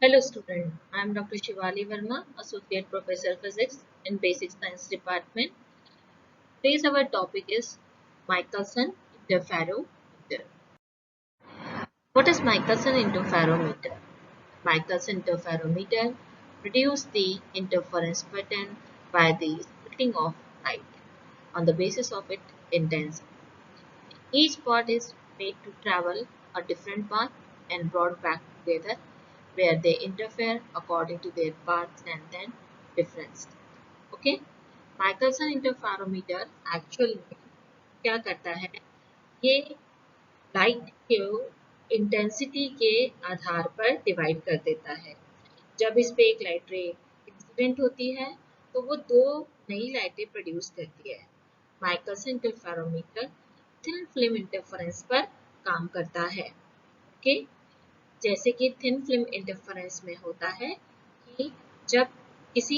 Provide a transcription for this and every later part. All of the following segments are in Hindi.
Hello student, I am Dr. Shivali Verma, Associate Professor Physics in Basic Science Department. Today's our topic is Michelson interferometer. What is Michelson interferometer? Michelson interferometer produces the interference pattern by the splitting of light on the basis of its intensity. Each part is made to travel a different path and brought back together where they interfere according to their paths and then difference. Okay, Michelson interferometer actual में क्या करता है? ये लाइट को इंटेंसिटी के आधार पर डिवाइड कर देता है। जब इस पे एक लाइट रे इंसिडेंट होती है तो वो दो नई लाइटें प्रोड्यूस करती है। Michelson interferometer thin film interference पर काम करता है। ओके, जैसे कि थिन फिल्म इंटरफेरेंस में होता है कि जब किसी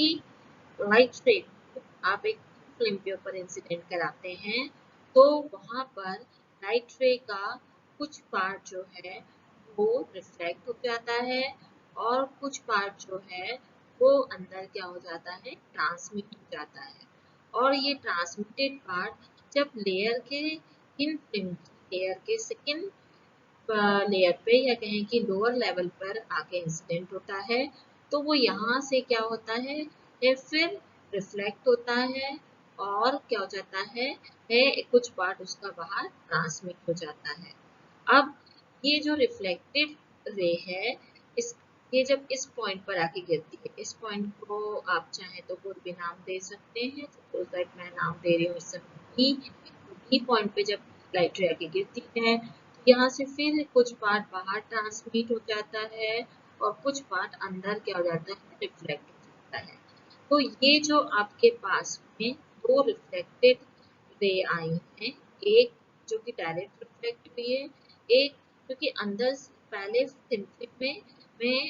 लाइट रे आप एक फिल्म के ऊपर इंसिडेंट कराते हैं तो वहां पर लाइट रे का कुछ पार्ट जो है वो रिफ्लेक्ट हो जाता है और कुछ पार्ट जो है वो अंदर क्या हो जाता है, ट्रांसमिट हो जाता है। और ये ट्रांसमिटेड पार्ट जब लेयर के इन फिल्म लेयर के सेकेंड लेयर पे या कहें कि लोअर लेवल पर आके इंसिडेंट होता है तो वो यहाँ से क्या होता है, ये फिर रिफ्लेक्ट होता है और क्या हो जाता है, कुछ पार्ट उसका बाहर ट्रांसमिट हो जाता है। अब ये जो रिफ्लेक्टेड रे है इस ये जब इस पॉइंट पर आके गिरती है, इस पॉइंट को आप चाहें तो कोई भी नाम दे सकते हैं। सपोज दैट मैं नाम दे रही हूँ इस ई पॉइंट पे जब लाइट रे आके गिरती है यहाँ से फिर कुछ पार्ट बाहर ट्रांसमिट हो जाता है और कुछ पार्ट अंदर क्या हो जाता है, रिफ्लेक्ट हो जाता है। तो ये जो आपके पास में दो रिफ्लेक्टेड रे आई हैं, एक जो कि डायरेक्ट रिफ्लेक्ट हुई है, एक जो कि अंदर पहले थिन फिल्म में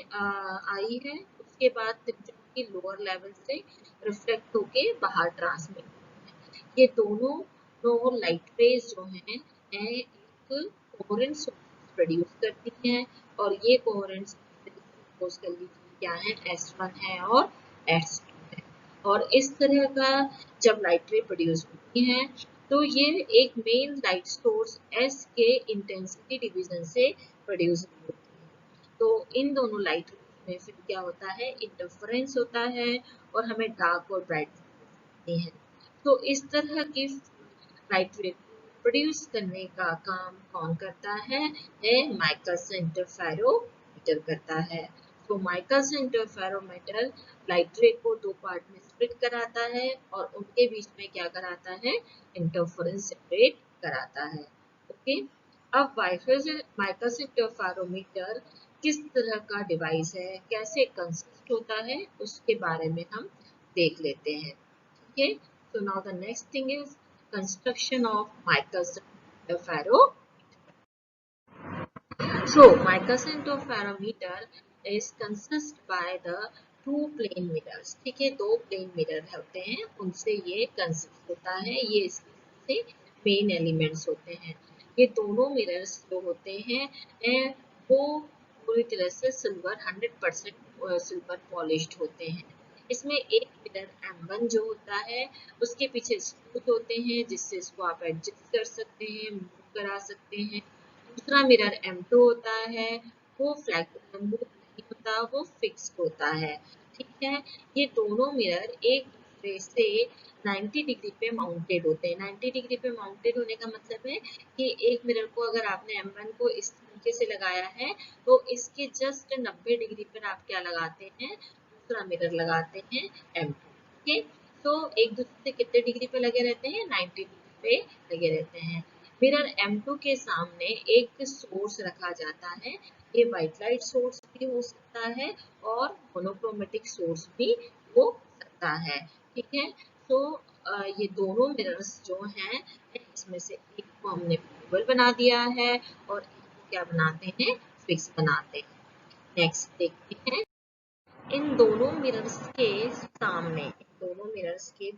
आई है, उसके बाद थिन फिल्म की लोअर लेवल से रिफ्लेक्ट होके बाहर ट्रांसमिट हुई है। ये दोनों दो लाइट रेज जो हैं एक कोहेरेंट सोर्स प्रोड्यूस करती हैं और ये कोहेरेंट सपोज कर लीजिए क्या है, S1 है और S2 है। और इस तरह का जब लाइट रे प्रोड्यूस होती हैं तो ये एक मेन लाइट सोर्स S के इंटेंसिटी डिवीजन से प्रोड्यूस होती है। तो इन दोनों लाइट में फिर क्या होता है, इंटरफेरेंस होता है और हमें डार्क और ब्राइट मिलती है। तो इस तरह की लाइट रे प्रोड्यूस करने का काम कौन करता है, माइकलसन इंटरफेरोमीटर करता है। तो माइकलसन इंटरफेरोमीटर लाइट रे को दो पार्ट में स्प्लिट कराता है और उनके बीच में क्या कराता है, इंटरफेरेंस सेपरेट कराता है। ओके, अब माइकलसन इंटरफेरोमीटर किस तरह का डिवाइस है, कैसे कंसिस्ट होता है, उसके बारे में हम देख लेते हैं। ठीक है, so now the next thing is construction of Michelson interferometer. So Michelson interferometer is consist by the two plane mirrors. ठीक है, दो प्लेन मिरर होते हैं, उनसे ये कंसिस्ट होता है, ये इसके मेन एलिमेंट्स होते हैं। ये दोनों मिरर्स जो होते हैं वो पूरी तरह से सिल्वर 100% सिल्वर पॉलिश्ड होते हैं। इसमें एक मिरर M1 जो होता है उसके पीछे स्क्रूज होते हैं जिससे इसको आप एडजस्ट कर सकते हैं, मूव करा सकते हैं। दूसरा मिरर M2 होता है, वो फ्लैट मूव नहीं होता, वो फिक्स्ड होता है। ठीक है, ये दोनों मिरर एक दूसरे से 90 डिग्री पे माउंटेड होते हैं। 90 डिग्री पे माउंटेड होने का मतलब है कि एक मिरर को अगर आपने M1 को इस तरीके से लगाया है तो इसके जस्ट 90 डिग्री पर आप क्या लगाते हैं, दूसरा मिरर लगाते हैं M2। ठीक, तो एक दूसरे से कितने डिग्री पे लगे रहते हैं, 90 डिग्री पे लगे रहते हैं। मिरर M2 के सामने एक सोर्स रखा जाता है, ये व्हाइट लाइट सोर्स भी हो सकता है और मोनोक्रोमेटिक सोर्स भी हो सकता है। ठीक है, तो ये दोनों मिरर्स जो हैं इसमें से एक को हमने ओवल बना दिया है और एक को क्या बनाते हैं, फिक्स बनाते हैं। नेक्स्ट देखते हैं, इन दोनों मिरर्स के सामने, इन दोनों मिरर्स के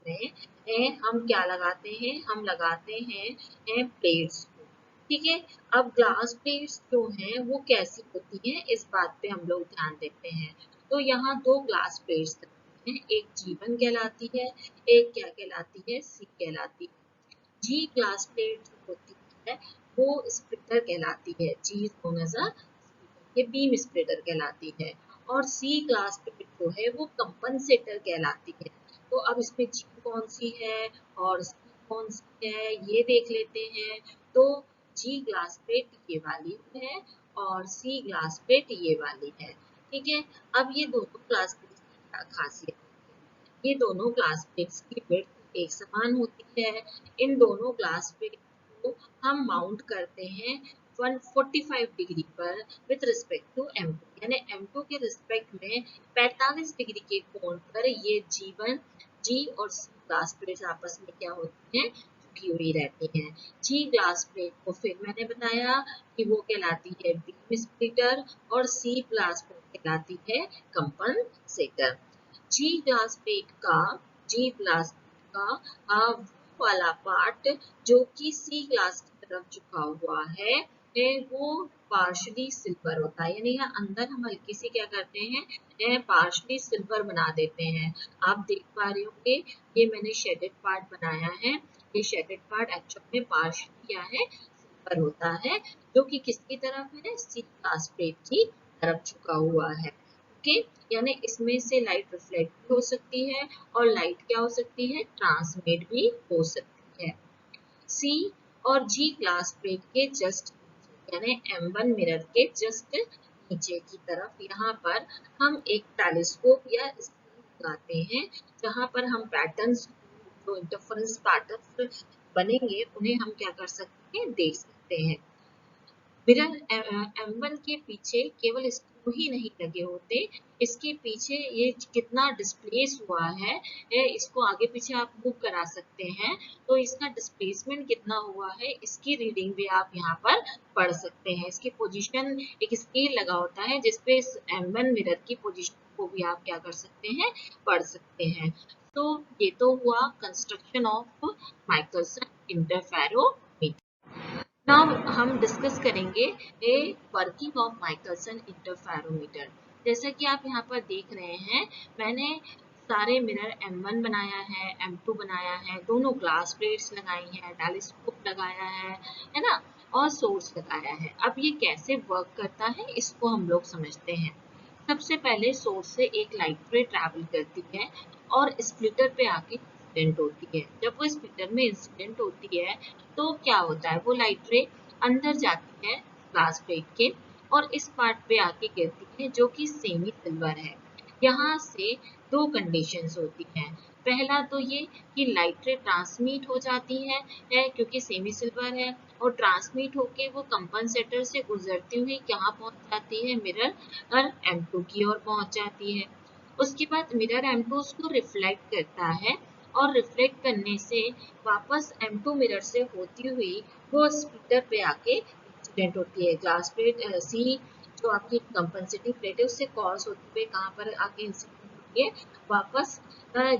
बीच में हम क्या लगाते हैं, हम लगाते हैं प्लेट्स को। ठीक है। अब ग्लास प्लेट्स जो हैं वो कैसी होती हैं, इस बात पे हम लोग ध्यान देते हैं। तो यहाँ दो ग्लास प्लेट्स हैं, एक G1 कहलाती है, एक क्या कहलाती है, C कहलाती है। G ग्लास प्लेट जो होती है वो स्प्लिटर कहलाती है, G is known as a ये बीम स्प्लिटर कहलाती है। और C ग्लास प्लेट जो है वो कंपनसेटर कहलाती है। तो अब इसमें G कौन सी है और C कौन सी है ये देख लेते हैं। तो G ग्लास प्लेट ये वाली है और C ग्लास प्लेट ये वाली है। ठीक है। अब ये दोनों ग्लास प्लेट की क्या खासियत है, ये दोनों ग्लास प्लेट्स की विड्थ एक समान होती है। इन दोनों ग्लास प्लेट को हम माउंट करते हैं 145 डिग्री पर विथ रिस्पेक्ट टू M2, यानी M2 के रिस्पेक्ट में 45 डिग्री के कोण पर ये G1, G और C ग्लास प्लेट्स आपस में क्या होती हैं, झुकी हुई रहती हैं। G ग्लास प्लेट को फिर मैंने बताया कि वो कहलाती है बीम स्प्लिटर और C ग्लास प्लेट कहलाती है कंपनसेटर। G ग्लास प्लेट का G ग्लास का वो वाला पार्ट जो कि C ग्लास की तरफ झुका हुआ है वो पार्शली सिल्वर होता है, यानी यहाँ अंदर हम हल्की सी क्या करते हैं, पार्शली सिल्वर बना देते हैं। आप देख पा रहे होंगे ये मैंने शेडेड पार्ट बनाया है, ये शेडेड पार्ट एक्चुअल में पार्शली क्या है, सिल्वर होता है, जो कि किसकी तरफ है, C ग्लास प्लेट की तरफ झुका हुआ है। ओके, यानी इसमें से लाइट रिफ्लेक्ट भी हो सकती है और लाइट क्या हो सकती है, ट्रांसमिट भी हो सकती है। C और G ग्लास प्लेट के जस्ट यानी M1 मिरर के जस्ट नीचे की तरफ यहाँ पर हम एक टेलीस्कोप या स्क्रीन लगाते हैं, जहाँ पर हम पैटर्न्स जो इंटरफेरेंस पैटर्न्स बनेंगे उन्हें हम क्या कर सकते हैं, देख सकते हैं। मिरर M1 के पीछे केवल स्क्रू ही नहीं लगे होते, इसके पीछे ये कितना डिस्प्लेस हुआ है, इसको आगे पीछे आप मूव करा सकते हैं, तो इसका डिस्प्लेसमेंट कितना हुआ है इसकी रीडिंग भी आप यहाँ पर पढ़ सकते हैं। इसकी पोजीशन एक स्केल लगा होता है जिसपे इस M1 मिरर की पोजीशन को भी आप क्या कर सकते हैं, पढ़ सकते हैं। तो ये तो हुआ construction of Michelson interferometer. Now हम डिस्कस करेंगे a working of Michelson interferometer. जैसा कि आप यहाँ पर देख रहे हैं, मैंने सारे मिरर M1 बनाया है, M2 बनाया है, दोनों ग्लास प्लेट्स लगाई हैं, टेलीस्कोप लगाया है ना, और सोर्स लगाया है। अब ये कैसे वर्क करता है इसको हम लोग समझते हैं। सबसे पहले सोर्स से एक लाइट रे ट्रैवल करती है और स्प्लिटर पे आके इंसिडेंट होती है। जब वो स्प्लिटर में इंसिडेंट होती है तो क्या होता है, वो लाइट रे अंदर जाती है ग्लास प्लेट के और इस पार्ट पे आके गिरती है जो कि सेमी सिल्वर है। यहाँ से दो कंडीशंस होती हैं। पहला तो ये कि लाइट रे ट्रांसमिट हो जाती है क्योंकि सेमी सिल्वर है, और ट्रांसमिट होके वो कंपनसेटर से गुजरती हुई कहाँ पहुंच जाती है, मिरर M2 की ओर पहुंच जाती है। उसके बाद मिरर M2 उसको रिफ्लेक्ट करता है और रिफ्लेक्ट करने से वापस M2 मिरर से होती हुई वो स्प्लिटर पे आके इंसिडेंट होती है। ग्लास प्लेट C जो आपकी कंपनसेटिंग प्लेट है उससे क्रॉस होते हुए कहाँ पर आके इंसिडेंट होती है, वापस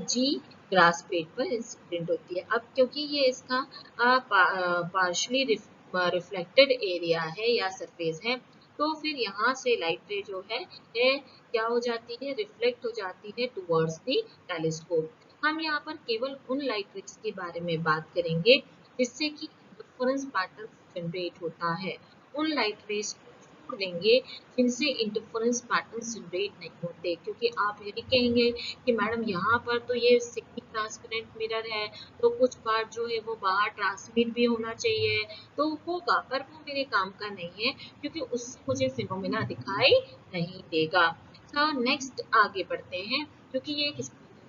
G ग्लास प्लेट पर इंसिडेंट होती है। अब क्योंकि ये इसका पार्शली रिफ्लेक्टेड एरिया है या सरफेस है, तो फिर यहाँ से लाइट रे जो है क्या हो जाती है, रिफ्लेक्ट हो जाती है टुवर्ड्स दी टेलीस्कोप। हम यहाँ पर केवल उन लाइट रेज के बारे में बात करेंगे जिससे कि इंटरफेरेंस पैटर्न जनरेट होता है। उन लाइट रेज को छोड़ देंगे जिनसे इंटरफेरेंस पैटर्न जनरेट नहीं होते, क्योंकि आप यही कहेंगे कि मैडम यहाँ पर तो ये सेमी ट्रांसपेरेंट मिरर है तो कुछ पार्ट जो है वो बाहर ट्रांसमिट भी होना चाहिए, तो होगा पर वो मेरे काम का नहीं है क्योंकि उससे मुझे फिनोमेना दिखाई नहीं देगा। तो नेक्स्ट आगे बढ़ते हैं, क्योंकि ये एक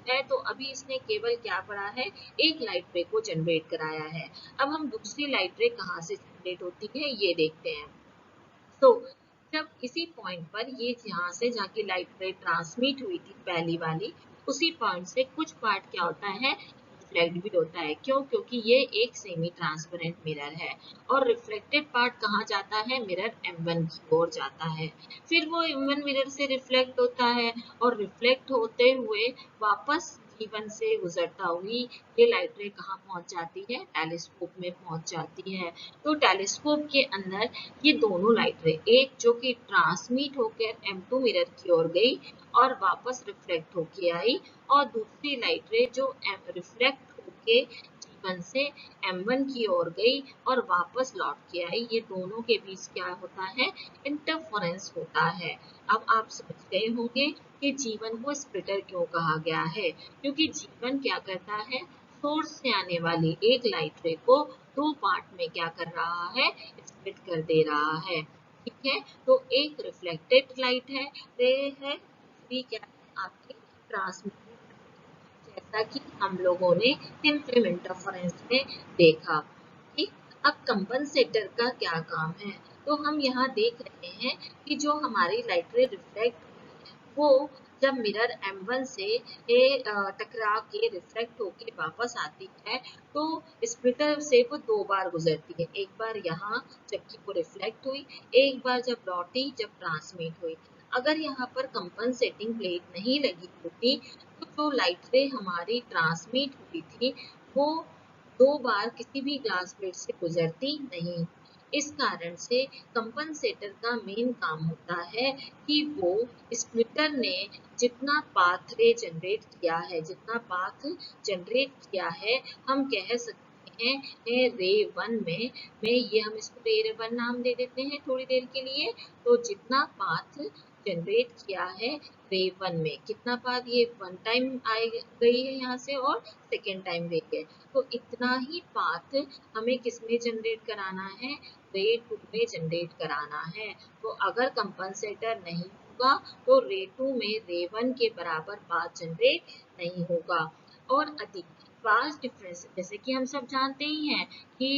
है तो अभी इसने केवल क्या पढ़ा है, एक लाइट रे को जनरेट कराया है। अब हम दूसरी लाइट रे कहाँ से जनरेट होती है ये देखते हैं। तो जब इसी पॉइंट पर ये यहाँ से जहाँ की लाइट रे ट्रांसमिट हुई थी पहली वाली, उसी पॉइंट से कुछ पार्ट क्या होता है, रिफ्लेक्ट भी होता है। क्यों, क्योंकि ये एक सेमी ट्रांसपेरेंट मिरर है और रिफ्लेक्टेड पार्ट कहाँ जाता है, मिरर M1 की ओर जाता है। फिर वो M1 मिरर से रिफ्लेक्ट होता है और रिफ्लेक्ट होते हुए वापस G1 से गुजरता हुई ये लाइट रे कहाँ पहुंच जाती है, टेलीस्कोप में पहुंच जाती है। तो टेलीस्कोप के अंदर ये दोनों लाइट रे, एक जो कि ट्रांसमिट होकर M2 मिरर की ओर गई और वापस रिफ्लेक्ट होके आई, और दूसरी लाइट रे जो रिफ्लेक्ट होके G1 से M1 की ओर गई और वापस लौट के आई, ये दोनों के बीच क्या होता है, इंटरफेरेंस होता है। अब आप समझ गए होंगे कि G1 को स्प्लिटर क्यों कहा गया है, क्योंकि G1 क्या करता है, सोर्स से आने वाली एक लाइट रे को दो पार्ट में क्या कर रहा है, स्प्लिट कर दे रहा है। ठीक है, तो एक रिफ्लेक्टेड लाइट है रे है, दूसरी क्या है, आपकी ट्रांसमिटेड, जैसा कि हम लोगों ने थिन फिल्म इंटरफेरेंस में देखा। ठीक, अब कंपनसेटर का क्या काम है, तो हम यहाँ देख रहे हैं कि जो हमारी लाइट रे रिफ्लेक्ट, वो जब मिरर M1 से टकरा के रिफ्लेक्ट होके वापस आती है, तो स्प्लिटर से वो दो बार गुजरती है, एक बार यहाँ जबकि वो रिफ्लेक्ट हुई, एक बार जब लौटी जब ट्रांसमिट हुई। अगर यहाँ पर कंपनसेटिंग प्लेट नहीं लगी होती तो जो लाइट रे हमारी ट्रांसमिट हुई थी वो दो बार किसी भी ग्लास प्लेट से गुजरती नहीं। इस कारण से कंपनसेटर का मेन काम होता है कि वो स्प्लिटर ने जितना पाथ रे जनरेट किया है, हम कह सकते हैं रे 1 में ये हम इसको रे 1 नाम दे देते हैं थोड़ी देर के लिए। तो जितना पाथ जनरेट किया है रे 1 में, कितना पाथ, ये 1 टाइम गई है यहाँ से और सेकेंड टाइम गई है, तो इतना ही पाथ हमें किसमें जनरेट कराना है, रे 2 में जनरेट कराना है। तो अगर कंपनसेटर नहीं होगा तो रे 2 में रे 1 के बराबर पाथ जनरेट नहीं होगा। और अधिक पाथ डिफरेंस, जैसे कि हम सब जानते ही हैं कि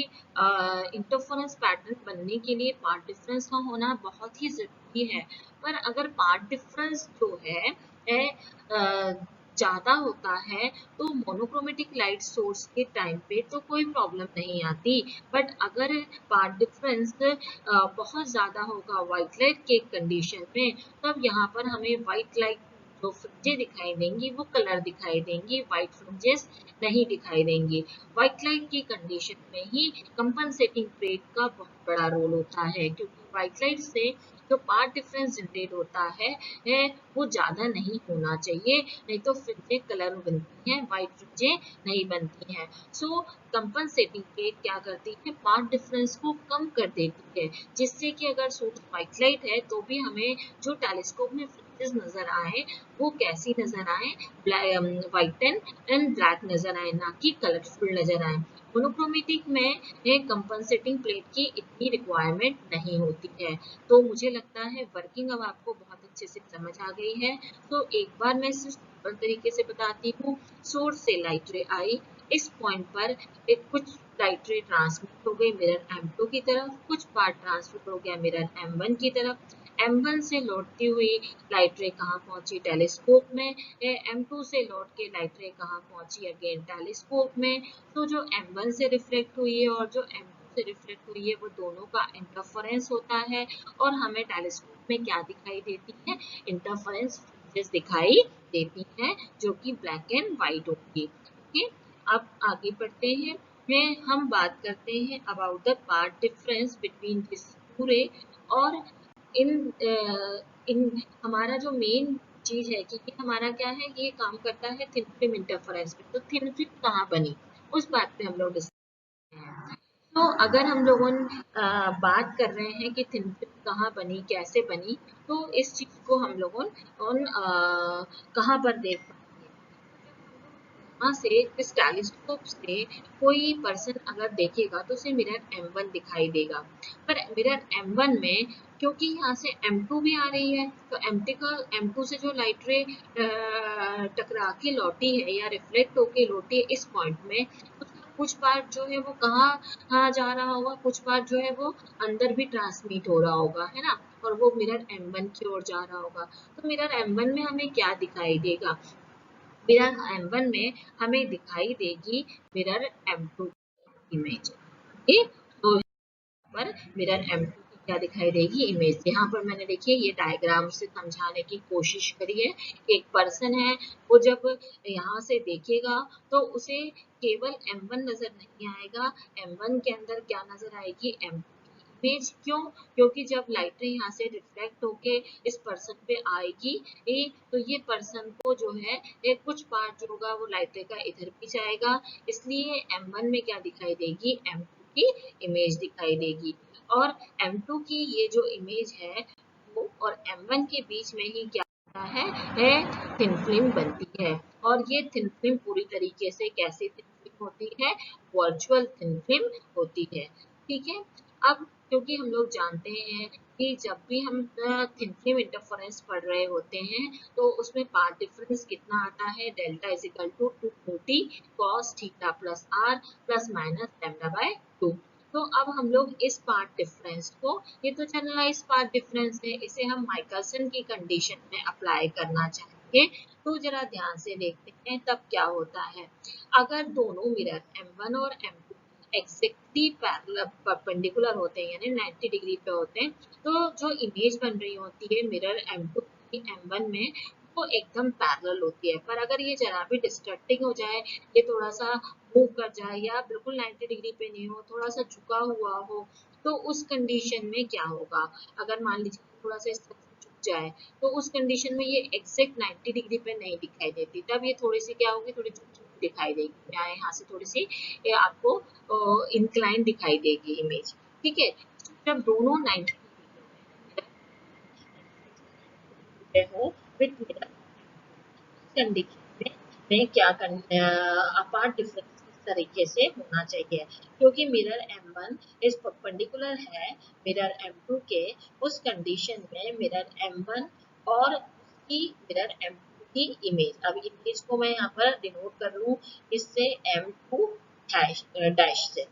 इंटरफेरेंस पैटर्न बनने के लिए पाथ डिफरेंस का होना बहुत ही जरूरी है। पर अगर पाथ डिफरेंस जो है ज्यादा होता है तो मोनोक्रोमेटिक लाइट सोर्स के टाइम पे तो कोई प्रॉब्लम नहीं आती, बट अगर पाथ डिफरेंस बहुत ज्यादा होगा व्हाइट लाइट के कंडीशन में, तब यहाँ पर हमें व्हाइट लाइट जो फ्रिंजेस दिखाई देंगी वो कलर दिखाई देंगी, व्हाइट फ्रिंजेस नहीं दिखाई देंगी। व्हाइट लाइट की कंडीशन में ही कंपनसेटिंग प्लेट का बहुत बड़ा रोल होता है, क्योंकि व्हाइट लाइट से जो पाथ डिफरेंस जनरेट होता है वो ज्यादा नहीं होना चाहिए, नहीं तो फ्रिंजें कलर बनती हैं, व्हाइट फ्रिंजें नहीं बनती हैं। सो कंपनसेटिंग प्लेट क्या करती है, पाथ डिफरेंस को कम कर देती है, जिससे कि अगर सोर्स व्हाइट लाइट है तो भी हमें जो टेलीस्कोप में फ्रिंजेस नजर आए वो कैसी नजर आए, व्हाइट एंड ब्लैक नजर आए, ना कि कलरफुल नजर आए। मोनोक्रोमेटिक में कंपनसेटिंग प्लेट की इतनी रिक्वायरमेंट नहीं होती है। तो मुझे लगता है वर्किंग अब आपको बहुत अच्छे से समझ आ गई है। तो एक बार मैं सिंपल तरीके से बताती हूँ। सोर्स से लाइट रे आई, इस पॉइंट पर कुछ लाइट रे ट्रांसमिट हो गई मिरर M2 की तरफ, कुछ पार्ट ट्रांसमिट हो गया मिरर M1 की तरफ। M1 से लौटती हुई लाइट रे कहाँ पहुंची, टेलीस्कोप में। M2 से लौट के लाइट रे कहाँ पहुंची, अगेन टेलीस्कोप में। तो जो M1 से रिफ्लेक्ट हुई है और जो M2 से रिफ्लेक्ट हुई है वो दोनों का इंटरफेरेंस होता है, और हमें टेलीस्कोप में क्या दिखाई देती है, इंटरफेरेंस फ्रिंजेस दिखाई देती हैं जो कि ब्लैक एंड व्हाइट होगी। ओके, अब आगे बढ़ते हैं। हम बात करते हैं about the path difference between this पूरे और इन इन हमारा जो मेन चीज है कि ये हमारा क्या है, ये काम करता है थिन फिल्म इंटरफेरेंस पे। तो थिन फिल्म कहाँ बनी, उस बात पे हम लोग डिस्कस करते हैं। तो अगर हम लोगों बात कर रहे हैं कि थिन फिल्म कहाँ बनी, कैसे बनी, तो इस चीज को हम लोगों कहाँ पर देख पाएंगे, वहां से इस टेलीस्कोप से कोई पर्सन अगर देखेगा तो उसे मिरर M1 दिखाई देगा। पर मिरर M1 में क्योंकि यहाँ से M2 भी आ रही है, तो M2 से जो लाइट रे टकरा के लौटी है या रिफ्लेक्ट होके लौटी है इस पॉइंट में, उसका कुछ पार्ट जो है वो कहाँ जा रहा होगा, कुछ पार्ट जो है वो अंदर भी ट्रांसमिट हो रहा होगा, है ना, और वो मिरर M1 की ओर जा रहा होगा। तो मिरर M1 में हमें क्या दिखाई देगा, मिरर M1 में हमें दिखाई देगी मिरर M2 इमेज। ओके, तो पर मिरर M2 की क्या दिखाई देगी, इमेज। यहाँ पर मैंने देखिए ये डायग्राम से समझाने की कोशिश करी है कि एक पर्सन है, वो जब यहाँ से देखेगा तो उसे केवल M1 नजर नहीं आएगा, M1 के अंदर क्या नजर आएगी, M2 इमेज। क्यों? क्योंकि जब लाइट यहाँ से रिफ्लेक्ट होके इस पर्सन पे आएगी तो ये पर्सन को जो है कुछ पार्ट जो होगा वो लाइट का इधर भी जाएगा, इसलिए M1 में क्या दिखाई देगी, M2 की इमेज दिखाई देगी। और M2 की ये जो इमेज है वो और M1 के बीच में ही क्या होता है थिन फिल्म बनती है। और ये थिन फिल्म पूरी तरीके से कैसी थिन फिल्म होती है, वर्चुअल थिन फिल्म होती है। ठीक है, अब क्योंकि हम लोग जानते हैं कि जब भी हम थिन फिल्म इंटरफेरेंस पढ़ रहे होते हैं तो उसमें पार्ट डिफरेंस कितना आता है, delta is equal to 2t cos theta plus r plus minus lambda by 2। तो अब हम लोग इस पार्ट डिफरेंस को, ये तो जनरलाइज पार्ट डिफरेंस है, इसे हम माइकलसन की कंडीशन में अप्लाई करना चाहेंगे। तो जरा ध्यान से देखते हैं तब क्या होता है। अगर दोनों मिरर M1 और M2 एग्जैक्टली परपेंडिकुलर होते हैं यानी 90 डिग्री पे होते हैं, तो जो इमेज बन रही होती है मिरर M2 की M1 में वो एकदम पैरेलल होती है। पर अगर ये जरा भी डिस्ट्रैक्टिंग हो जाए, ये थोड़ा सा मूव कर जाए या बिल्कुल 90 डिग्री पे नहीं हो, थोड़ा सा झुका हुआ हो, तो उस कंडीशन में क्या होगा, अगर मान लीजिए थोड़ा सा इस तरह से झुक जाए तो उस कंडीशन में ये एग्जैक्ट 90 डिग्री पे नहीं दिखाई देती, तब ये थोड़ी सी क्या होगी, थोड़ी झुक झुक दिखाई देगी, या यहाँ से थोड़ी सी ये आपको इंक्लाइन दिखाई देगी इमेज। ठीक है, जब दोनों 90 हो विद मिरर कंडीशन में क्या करना, अपार्ट डिफरेंस इस तरीके से होना चाहिए, क्योंकि मिरर M1 इस परपेंडिकुलर है मिरर M2 के, उस कंडीशन में मिरर M1 और उसकी मिरर M2 की इमेज, अब इमेज को मैं यहाँ पर डिनोट कर लूँ इससे M2 डैश से,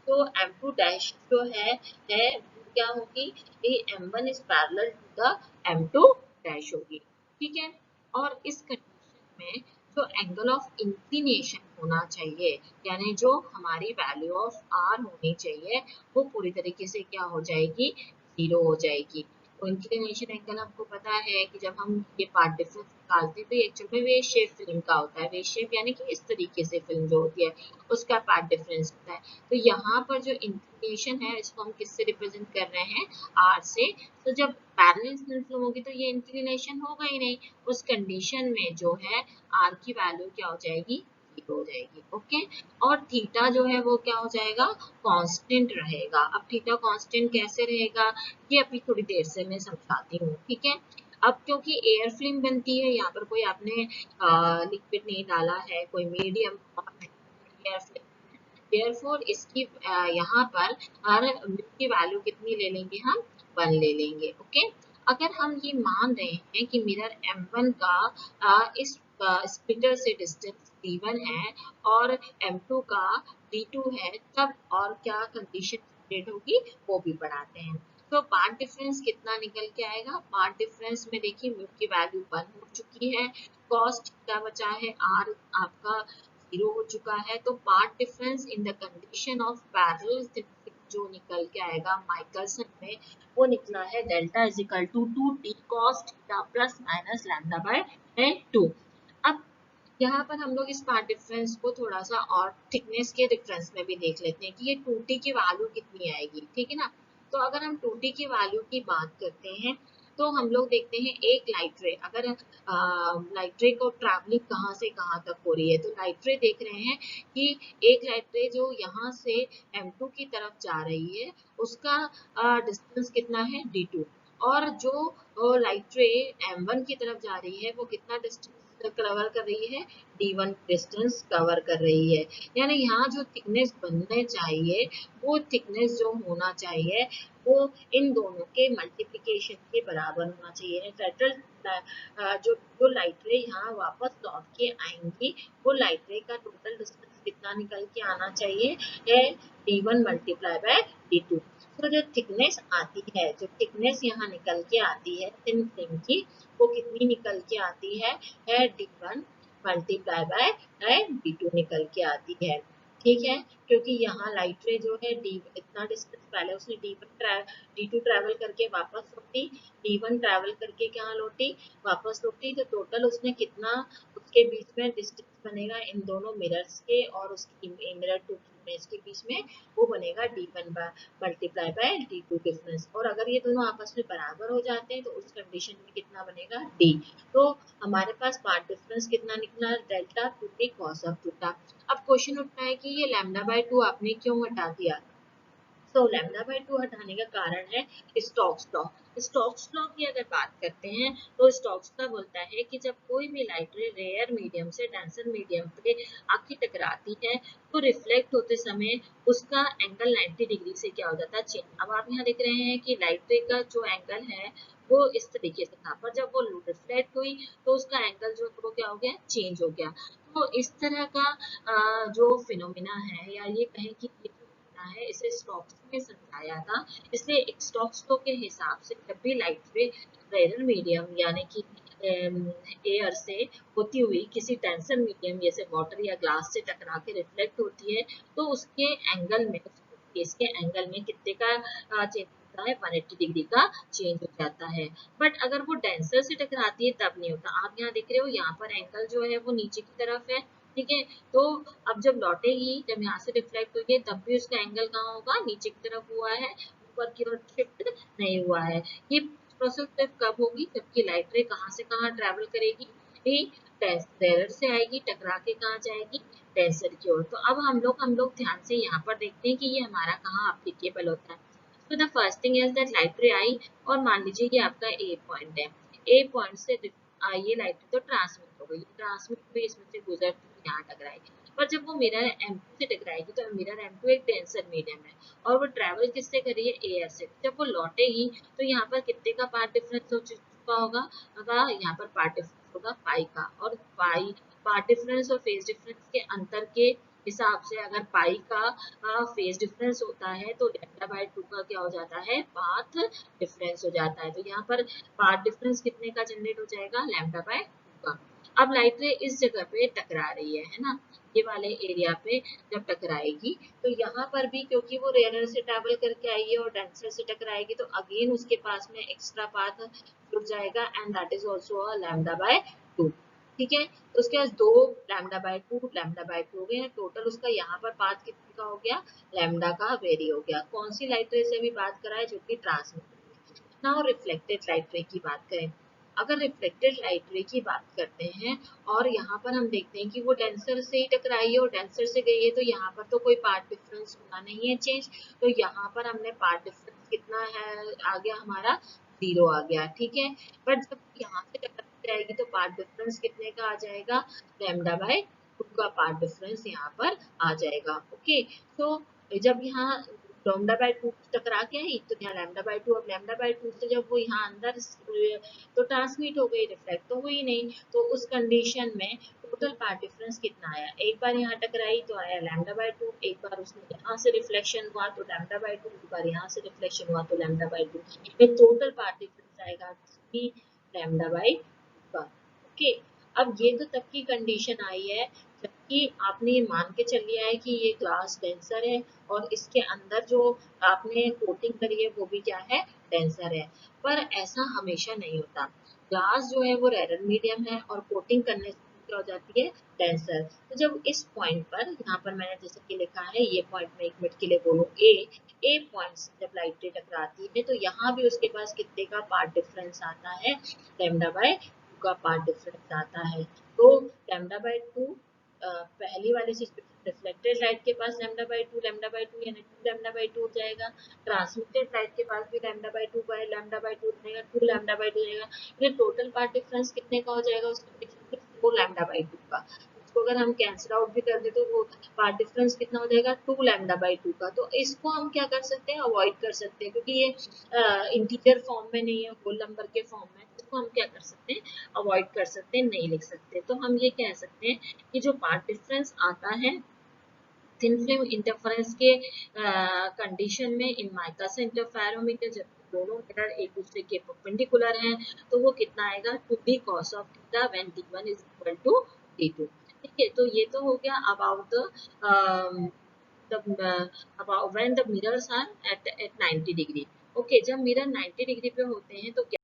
तो M2 डैश जो है क्या होगी, ये M1 is parallel to the M2 dash होगी। ठीक है, और इस कंडीशन में जो एंगल ऑफ इंक्लिनेशन होना चाहिए, यानी जो हमारी वैल्यू ऑफ आर होनी चाहिए, वो पूरी तरीके से क्या हो जाएगी, जीरो हो जाएगी। तो इंक्लिनेशन एंगल हमको पता है कि जब हम ये पार्ट डिफरेंस निकालते हैं तो ये एक्चुअल में वेव शेप फिल्म का होता है, वेव शेप यानी कि इस तरीके से फिल्म जो होती है उसका पार्ट डिफरेंस होता है। तो यहाँ पर जो इंक्लिनेशन है इसको हम किससे रिप्रेजेंट कर रहे हैं, आर से। तो जब पैरेलल फिल्म होगी तो ये इंक्लिनेशन होगा ही नहीं, उस कंडीशन में जो है आर की वैल्यू क्या हो जाएगी, जीरो हो जाएगी। ओके, और थीटा जो है वो क्या हो जाएगा, कांस्टेंट रहेगा। अब थीटा कांस्टेंट कैसे रहेगा, ये अभी थोड़ी देर से मैं समझाती हूँ। ठीक है, अब क्योंकि एयर फिल्म बनती है, यहाँ पर कोई आपने लिक्विड नहीं डाला है, कोई मीडियम एयर फिल्म, देयरफॉर इसकी यहाँ पर की वैल्यू कितनी ले लेंगे हम, 1 ले लेंगे। ओके, अगर हम ये मान रहे हैं कि मिरर M1 का इस स्प्लिटर से डिस्टेंस D1 है और M2 का D2 है, तब और क्या कंडीशन क्रिएट होगी वो भी बढ़ाते हैं। तो पार्ट डिफरेंस कितना निकल के आएगा, पार्ट डिफरेंस में देखिए म्यू की वैल्यू 1 हो चुकी है, कॉस्ट क्या बचा है, आर आपका 0 हो चुका है, तो part difference in the condition of parallel जो निकल के आएगा माइकलसन में, वो निकला है delta is equal to 2t cos theta plus minus lambda by 2। अब यहाँ पर हम लोग इस पार्ट डिफरेंस को थोड़ा सा और थिकनेस के डिफरेंस में भी देख लेते हैं कि ये 2t की वैल्यू कितनी आएगी। ठीक है ना, तो अगर हम 2t की वैल्यू की बात करते हैं तो हम लोग देखते हैं एक लाइट रे, अगर लाइट रे को ट्रैवलिंग कहाँ से कहाँ तक हो रही है, तो लाइट रे देख रहे हैं कि एक लाइट रे जो यहाँ से M2 की तरफ जा रही है उसका डिस्टेंस कितना है D2, और जो लाइट रे M1 की तरफ जा रही है वो कितना डिस्टेंस कवर कर रही है, D1 डिस्टेंस कवर कर रही है। यानी यहाँ जो थिकनेस बनने चाहिए वो थिकनेस जो होना चाहिए वो इन दोनों के मल्टीप्लिकेशन के बराबर होना चाहिए। टोटल जो जो लाइट रे यहाँ वापस लौट के आएंगी वो लाइट रे का टोटल डिस्टेंस कितना निकल के आना चाहिए, है D1 मल्टीप्लाई बाय D2। तो जो थिकनेस आती है, जो थिकनेस यहाँ निकल के आती है थिन फिल्म की, वो कितनी निकल के आती है D1 मल्टीप्लाई बाय D2 निकल के आती है। ठीक है, क्योंकि यहाँ लाइट रे जो है डी इतना डिस्टेंस पहले उसने D2 ट्रैवल करके वापस लौटी, D1 ट्रैवल करके कहाँ लौटी, वापस लौटी, तो टोटल उसने कितना उसके बीच में डिस्टेंस बनेगा इन दोनों मिरर्स के और उसकी मिरर टू इमेज के बीच में, वो बनेगा D1 multiply by D2 difference. और अगर ये दोनों आपस में बराबर हो जाते हैं तो उस कंडीशन में कितना बनेगा D। तो हमारे पास पार्ट डिफरेंस कितना निकला, delta 2D cos of theta. अब क्वेश्चन उठता है कि ये लैम्डा बाय 2 आपने क्यों हटा दिया। तो लैम्डा बाय 2 हटाने का कारण है स्टोक्स लॉ। स्टोक्स लॉ की अगर बात करते हैं तो स्टोक्स लॉ बोलता है कि जब कोई भी लाइट रे रेयर मीडियम से डेंसर मीडियम पे आके टकराती है तो रिफ्लेक्ट होते समय उसका एंगल 90 डिग्री से क्या हो जाता है, चेंज। अब आप यहाँ देख रहे हैं कि लाइट रे का जो एंगल है वो इस तरीके से था, पर जब वो रिफ्लेक्ट हुई तो उसका एंगल जो वो क्या हो गया, चेंज हो गया। तो इस तरह का जो फिनोमिना है या ये कहें कि है, इसे स्टोक्स में समझाया था। इसलिए स्टोक्स लॉ के हिसाब से जब भी लाइट रे रेयर मीडियम यानी कि एयर से होती हुई किसी टेंसर मीडियम जैसे वाटर या ग्लास से टकरा के रिफ्लेक्ट होती है तो उसके एंगल में इसके एंगल में कितने का चेंज होता है, 180 डिग्री का चेंज हो जाता है। बट अगर वो डेंसर से टकराती है तब नहीं होता। आप यहाँ देख रहे हो यहाँ पर एंगल जो है वो नीचे की तरफ है, ठीक है। तो अब जब लौटेगी, जब यहाँ से रिफ्लेक्ट होगी तब भी उसका एंगल कहाँ होगा, नीचे की तरफ हुआ है, ऊपर की ओर शिफ्ट नहीं हुआ है। ये प्रोसेस तब कब होगी, जबकि लाइट रे कहाँ से कहाँ ट्रेवल करेगी, ये डेंसर से आएगी, टकरा के कहाँ जाएगी, डेंसर की ओर। तो अब हम लोग ध्यान से यहाँ पर देखते हैं कि ये हमारा कहाँ एप्लीकेबल होता है। तो the first thing is that light ray I और मान लीजिए कि आपका ए पॉइंट है, ए पॉइंट से ये लाइट तो ट्रांसमिट हो गई, ट्रांसमिट हुई, इसमें से गुजरती हुई यहाँ टकराएगी। पर जब वो मिरर M2 से टकराएगी तो मिरर M2 एक डेंसर मीडियम है और वो ट्रैवल किससे कर रही है, एयर से। जब वो लौटेगी तो यहाँ पर कितने का पार्ट डिफरेंस हो चुका होगा, यहाँ पर पार्ट डिफरेंस होगा पाई का। और पाई पार्ट डिफरेंस और फेज डिफरेंस के अंतर के हिसाब से अगर पाई का फेज डिफरेंस होता है तो लैम्डा बाय 2 का क्या हो जाता है, पाथ डिफरेंस हो जाता है। तो यहाँ पर पाथ डिफरेंस कितने का जनरेट हो जाएगा, लैम्डा बाय 2 का। अब लाइट रे इस जगह पे टकरा रही है ना, ये वाले एरिया पे जब टकराएगी तो यहाँ पर भी क्योंकि वो रेयर से ट्रेवल करके आई है और डेंसर से टकराएगी तो अगेन उसके पास में एक्स्ट्रा पाथ जुड़ जाएगा and that is also lambda by 2। ठीक है, तो उसके पास दो लैम्डा बाय 2 हो गए, टोटल उसका यहाँ पर पाथ कितने का हो गया, लैम्डा का वेरी हो गया। कौन सी लाइट रे से भी बात करा है, जो कि ट्रांसमिट। नाउ रिफ्लेक्टेड लाइट रे की बात करें। अगर रिफ्लेक्टेड लाइट रे की बात करते हैं और यहाँ पर हम देखते हैं कि वो डेंसर से ही टकराई है और डेंसर से गई है तो यहाँ पर तो कोई पार्ट डिफरेंस होना नहीं है चेंज। तो यहाँ पर हमने पार्ट डिफरेंस कितना है आ गया हमारा, 0 आ गया, ठीक है। बट जब यहाँ से टकरा जाएगी तो पार्ट डिफरेंस कितने का आ जाएगा, लैम्डा बाय 2 का पार्ट डिफरेंस यहाँ पर आ जाएगा। ओके, तो जब यहाँ लैम्डा बाय 2 टकरा के आई तो यहाँ लैम्डा बाय 2, अब लैम्डा बाय 2 से जब वो यहाँ अंदर तो ट्रांसमिट हो गई, रिफ्लेक्ट तो हुई नहीं। तो उस कंडीशन में टोटल पार्ट डिफरेंस कितना आया, एक बार यहाँ टकराई तो आया लैम्डा बाय 2, एक बार उसने यहाँ से रिफ्लेक्शन हुआ तो लैम्डा बाय 2, एक बार यहाँ से रिफ्लेक्शन हुआ तो लैम्डा बाय 2। ये टोटल पार्ट डिफरेंस आएगा लैम्डा बाय 2 का। ओके, अब ये तो तब की कंडीशन आई है जबकि आपने ये मान के चल लिया है कि ये ग्लास डेंसर है और इसके अंदर जो आपने कोटिंग करी है वो भी क्या है, डेंसर है। पर ऐसा हमेशा नहीं होता, ग्लास जो है वो रेयर मीडियम है और कोटिंग करने से क्या हो जाती है, डेंसर। तो जब इस पॉइंट पर यहाँ पर मैंने जैसे कि लिखा है, ये पॉइंट में 1 मिनट के लिए बोलूँ ए पॉइंट से जब लाइट रे टकराती है तो यहाँ भी उसके पास कितने का पार्ट डिफरेंस आता है, लैम्डा बाय 2 का पार्ट डिफरेंस आता है। तो लैम्डा बाय 2 पहली वाली चीज रिफ्लेक्टेड लाइट के पास लैम्डा बाय 2 यानी 2 लैम्डा बाय 2 हो जाएगा। ट्रांसमिटेड लाइट के पास भी lambda by 2 by lambda by 2 रहेगा, 2 लैम्डा बाय 2 रहेगा। ये टोटल पार्ट डिफरेंस कितने का हो जाएगा उस कंडीशन में, 4 लैम्डा बाय 2 का। इसको अगर हम कैंसिल आउट भी कर दे तो वो पार्ट डिफरेंस कितना हो जाएगा, 2 लैम्डा बाय 2 का। तो इसको हम क्या कर सकते हैं, अवॉइड कर सकते हैं क्योंकि ये इंटीजर फॉर्म में नहीं है, होल नंबर के फॉर्म में। इसको हम क्या कर सकते हैं, अवॉइड कर सकते हैं, नहीं लिख सकते। तो हम ये कह सकते हैं कि जो पार्ट डिफरेंस आता है थिन फिल्म इंटरफेरेंस के कंडीशन में इन माइका से इंटरफेरोमीटर जब दोनों मिरर एक दूसरे के परपेंडिकुलर हैं तो वो कितना आएगा, 2D cos of theta when D1 is equal to D2। ठीक है, तो ये तो हो गया about about when the mirrors are at 90 degree. Okay, जब मिरर 90 डिग्री पे होते हैं तो क्या,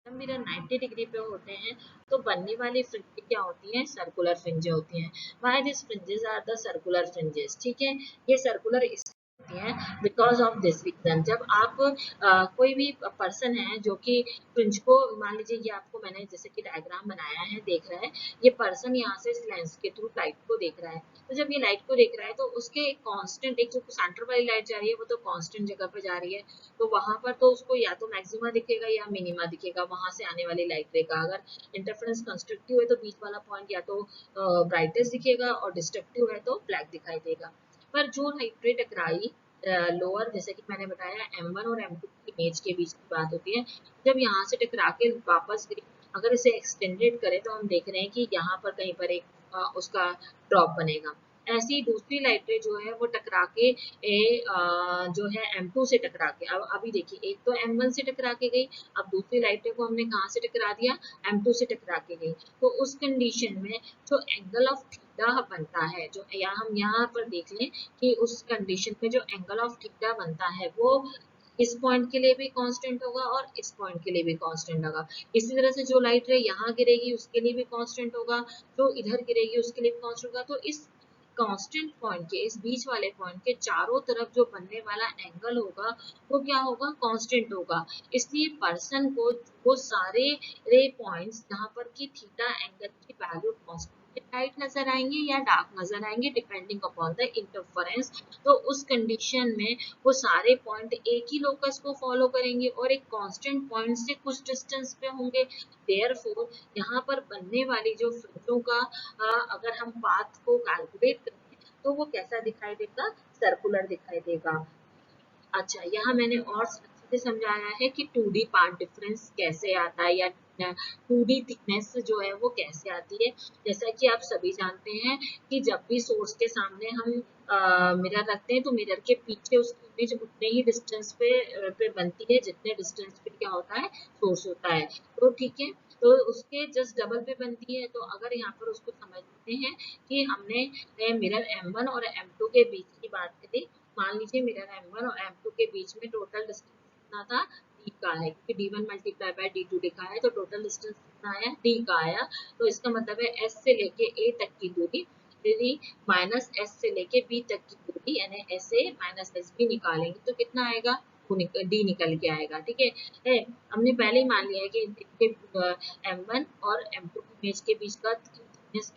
जब मिरर 90 डिग्री पे होते हैं तो बनने वाली फ्रिंजें क्या होती हैं, सर्कुलर फ्रिंजें होती हैं। Why this fringes are the circular fringes, ठीक है, ये सर्कुलर होती हैं बिकॉज ऑफ दिस रीजन। जब आप कोई भी पर्सन है जो कि फ्रिंज को, मान लीजिए ये आपको मैंने जैसे कि डायग्राम बनाया है, देख रहा है, ये पर्सन यहाँ से इस लेंस के थ्रू लाइट को देख रहा है, तो जब ये लाइट को देख रहा है तो उसके कांस्टेंट, एक जो सेंटर वाली लाइट जा रही है वो तो कांस्टेंट जगह पे जा रही है, तो वहां पर तो उसको या तो मैक्सिमा दिखेगा या मिनिमा दिखेगा, वहां से आने वाली लाइट रे का। अगर इंटरफेरेंस कंस्ट्रक्टिव है तो बीच वाला पॉइंट या तो ब्राइटेस्ट दिखेगा और डिस्ट्रक्टिव है तो ब्लैक दिखाई देगा। पर जो लाइट रे टकराई लोअर, जैसे कि मैंने बताया M1 और M2 की इमेज के बीच की बात होती है, जब यहाँ से टकरा के वापस गिरी, अगर इसे एक्सटेंडेड करें तो हम देख रहे हैं कि यहाँ पर कहीं पर एक उसका ड्रॉप बनेगा। ऐसी दूसरी लाइट रे जो है वो टकरा के जो है M2 से टकरा के, अब अभी देखिए एक तो M1 से टकरा के गई, अब दूसरी लाइट रे को हमने कहाँ से टकरा दिया, M2 से टकरा के गई। तो उस कंडीशन में जो एंगल ऑफ थीटा बनता है, जो या हम यहाँ पर देख लें कि उस कंडीशन में जो एंगल ऑफ थीटा बनता है वो इस पॉइंट के लिए भी कांस्टेंट होगा और इस पॉइंट के लिए भी कांस्टेंट होगा। इसी तरह से जो लाइट रे यहाँ गिरेगी उसके लिए भी कांस्टेंट होगा, जो इधर गिरेगी उसके लिए भी कांस्टेंट होगा। तो इस कांस्टेंट पॉइंट के, इस बीच वाले पॉइंट के चारों तरफ जो बनने वाला एंगल होगा वो क्या होगा, कांस्टेंट होगा। इसलिए पर्सन को वो सारे रे पॉइंट्स जहाँ पर कि थीटा एंगल की वैल्यू कांस्टेंट, लाइट नजर आएंगे या डार्क नजर आएंगे डिपेंडिंग अपॉन द इंटरफेरेंस। तो उस कंडीशन में वो सारे पॉइंट एक ही लोकस को फॉलो करेंगे और एक कांस्टेंट पॉइंट से कुछ डिस्टेंस पे होंगे। देयरफॉर यहाँ पर बनने वाली जो फ्रिंजों का अगर हम पाथ को कैलकुलेट करें तो वो कैसा दिखाई देगा, सर्कुलर दिखाई देगा। अच्छा, यहाँ मैंने और अच्छे से समझाया है कि 2D पार्ट डिफरेंस कैसे आता है या 2D थिकनेस जो है वो कैसे आती है। जैसा कि आप सभी जानते हैं कि जब भी सोर्स के सामने हम मिरर रखते हैं तो मिरर के पीछे उसकी इमेज उतने ही डिस्टेंस पे बनती है जितने डिस्टेंस पे क्या होता है, सोर्स होता है। तो ठीक है, तो उसके जस्ट डबल पे बनती है। तो अगर यहाँ पर उसको समझते हैं कि हमने मिरर M1 और M2 के बीच की बात करी, मान लीजिए मिरर M1 और M2 के बीच में टोटल डिस्टेंस कितना था, D का है, क्योंकि D1 मल्टीप्लाई बाय D2 लिखा है तो टोटल डिस्टेंस कितना आया, D का आया। तो इसका मतलब है S से लेके A तक की दूरी, यदि माइनस S से लेके B तक की दूरी यानी SA माइनस SB निकालेंगे तो कितना आएगा, D निकल के आएगा। ठीक है, हमने पहले ही मान लिया है कि इनके M1 और M2 इमेज के बीच का थिकनेस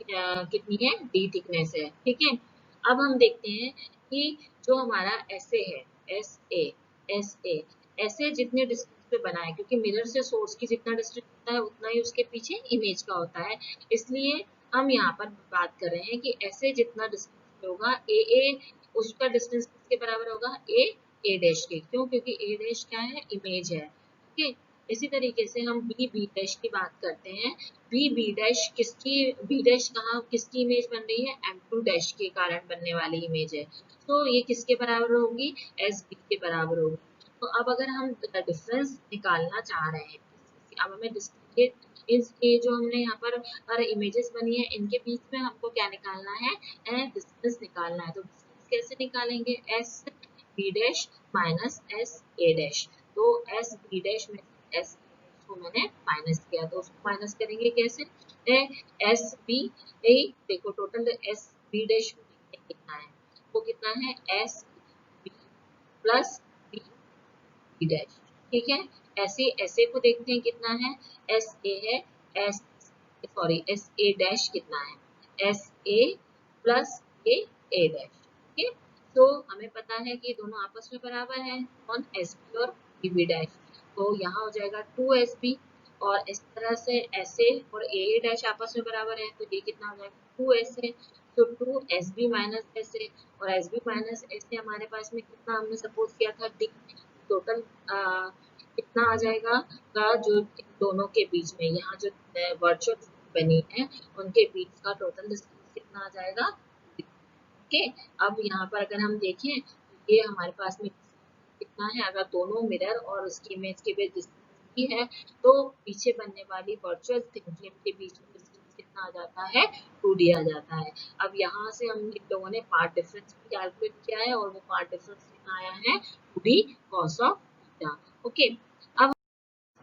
कितनी है, D थिकनेस है। ठीक है, अब हम देखते हैं कि जो हमारा SA है, SA SA SA जितने डिस्टेंस पे बना है, क्योंकि मिरर से सोर्स की जितना डिस्टेंस होता है उतना ही उसके पीछे इमेज का होता है, इसलिए हम यहाँ पर बात कर रहे हैं कि SA जितना डिस्टेंस पे होगा, AA उसका डिस्टेंस किसके बराबर होगा, A डैश के। क्यों, क्योंकि A डैश क्या है, इमेज है। ठीक है, इसी तरीके से हम B डैश की बात करते हैं। B डैश किसकी, B डैश कहाँ किसकी इमेज बन रही है, M2 डैश के कारण बनने वाली इमेज है। तो ये किसके बराबर होगी, SB के बराबर होगी। तो अब अगर हम डिफरेंस निकालना चाह रहे हैं, अब हमें ये जो हमने यहाँ पर इमेजेस बनी है इनके बीच में हमको क्या निकालना है, डिस्टेंस निकालना है। तो डिस्टेंस कैसे निकालेंगे, S B dash minus S A dash. तो एस बी डैश में एस को मैंने माइनस किया, तो उसको माइनस करेंगे कैसे, एस बी, देखो टोटल एस बी डैश कितना है, वो कितना है, S B plus B dash. ठीक है, ऐसे ऐसे को देखते हैं कितना है, एस ए है, S sorry S A dash कितना है, S A plus A dash. ठीक है, तो हमें पता है कि दोनों आपस में बराबर है, कौन, एस बी और बी डैश। तो यहाँ हो जाएगा 2SB, और इस तरह से SA और AA डैश आपस में बराबर है तो ये कितना हो जाएगा, 2SA। तो 2SB माइनस SA, और SB माइनस SA हमारे पास में कितना हमने सपोज किया था, D। टोटल कितना आ जाएगा का, जो दोनों के बीच में यहाँ जो वर्चुअल बनी है उनके बीच का टोटल डिस्टेंस कितना आ जाएगा। ओके, अब यहाँ पर अगर हम देखें तो ये हमारे पास में कितना है, अगर दोनों मिरर और उसकी इमेज के बीच डिस्टेंस है तो पीछे बनने वाली वर्चुअल थिंग के बीच में डिस्टेंस कितना आ जाता है, 2D आ जाता है। अब यहाँ से हम लोगों ने पार्ट डिफरेंस भी कैलकुलेट किया है और वो पार्ट डिफरेंस कितना आया है, 2D cos of theta. Okay, अब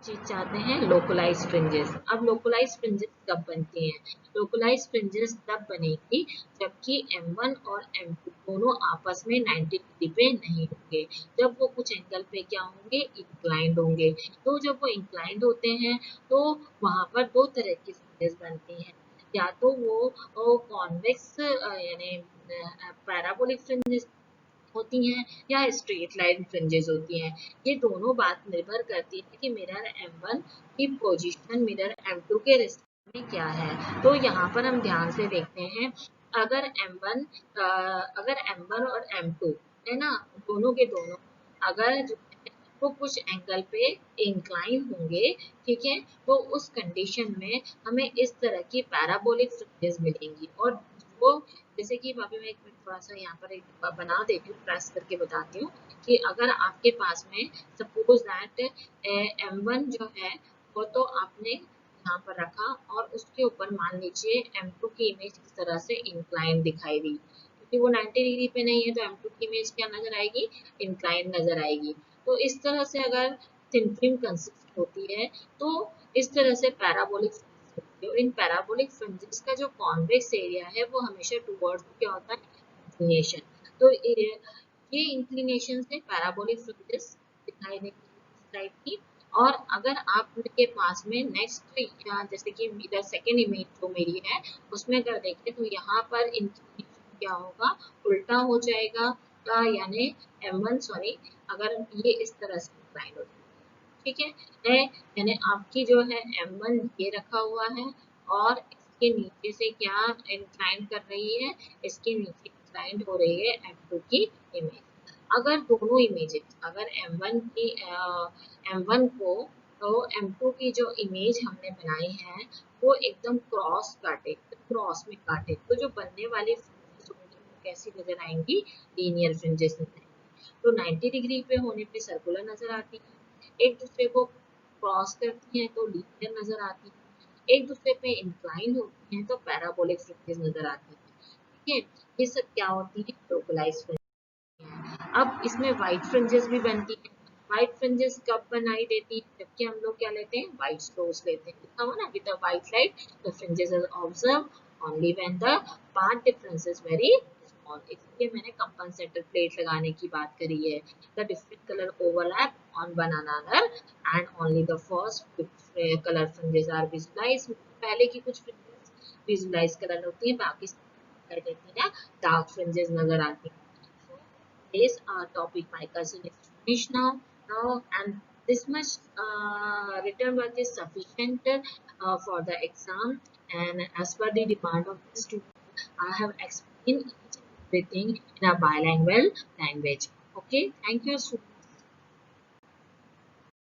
चीज चाहते हैं लोकलाइज फ्रिंजेस। अब लोकलाइज फ्रिंजेस कब बनती हैं? लोकलाइज फ्रिंजेस तब बनेगी जबकि M1 और M2 दोनों आपस में 90 डिग्री पे नहीं होंगे। जब वो कुछ एंगल पे क्या होंगे, इंक्लाइंड होंगे। तो जब वो इंक्लाइंड होते हैं तो वहां पर दो तरह की फ्रिंजेस बनती हैं, या तो वो कॉन्वेक्स यानी पैराबोलिक फ्रिंजेस होती हैं या स्ट्रेट लाइन फ्रिंजेस होती हैं। ये दोनों बात निर्भर करती है कि मिरर M1 की पोजीशन मिरर M2 के रिस्पेक्ट में क्या है। तो यहाँ पर हम ध्यान से देखते हैं, अगर M1 और M2 है ना, दोनों के दोनों अगर वो कुछ एंगल पे इंक्लाइन होंगे, ठीक है, तो उस कंडीशन में हमें इस तरह की पैराबोलिक फ्रिंजेस मिलेंगी। और वो जैसे कि अभी मैं एक मिनट थोड़ा सा यहाँ पर एक बना देती हूँ, प्रेस करके बताती हूँ कि अगर आपके पास में सपोज दैट M1 जो है वो तो आपने यहाँ पर रखा और उसके ऊपर मान लीजिए M2 की इमेज इस तरह से इंक्लाइन दिखाई दी, क्योंकि वो 90 डिग्री पे नहीं है तो M2 की इमेज क्या नजर आएगी, इंक्लाइन नजर आएगी। तो इस तरह से अगर थिन फिल्म कंसिस्ट होती है तो इस तरह से पैराबोलिक और इन पैराबोलिक फ्रिंजेस का जो कॉन्वेक्स एरिया है वो हमेशा टुवर्ड्स क्या होता है, इंक्लिनेशन। तो ये इंक्लिनेशन से पैराबोलिक फ्रिंजेस दिखाई देंगी इस टाइप की। और अगर आपके पास में नेक्स्ट या जैसे कि मेरा सेकेंड इमेज जो मेरी है उसमें अगर देखें तो यहाँ पर इंक्लिनेशन क्या होगा, उल्टा हो जाएगा, यानी M1 सॉरी, अगर ये इस तरह से इंक्लाइन हो जाएगा, ठीक है, यानी आपकी जो है M1 ये रखा हुआ है और इसके नीचे से क्या इंक्लाइन कर रही है, इसके नीचे इंक्लाइन हो रही है M2 की इमेज। अगर दोनों इमेजेस अगर M1 को तो M2 की जो इमेज हमने बनाई है वो एकदम क्रॉस काटे, क्रॉस में काटे, तो जो बनने वाली फ्रिंजेस होंगी वो कैसी नजर आएंगी, लीनियर फ्रिंजेस नजर आएंगी। तो 90 डिग्री पे होने पे सर्कुलर नजर आती है, एक दूसरे को क्रॉस करती हैं तो लीनियर नजर आती है, एक दूसरे पे इंक्लाइन होती हैं तो पैराबोलिक फ्रिंजेस नजर आती है। ठीक है, ये सब क्या होती है, लोकलाइज फ्रिंजेस। अब इसमें व्हाइट फ्रिंजेस भी बनती है। व्हाइट फ्रिंजेस कब बनाई देती है, जबकि हम लोग क्या लेते हैं, व्हाइट सोर्स लेते हैं, लिखा हुआ ना, with the white light the fringes are observe only when the path difference is very small. इसलिए मैंने कंपनसेटर प्लेट लगाने की बात करी है। The different colour overlap on one another and only the first colour fringes are visualised. पहले की कुछ फ्रिंजेस विजुअलाइज कलर होती है, बाकी दिखाई देती है, डार्क फ्रिंजेस नजर आती है। Today's topic, my cousin, is finished now. And this much written work is sufficient for the exam. And as per the demand of the student, I have explained each and everything in a bilingual language. Okay, thank you, students.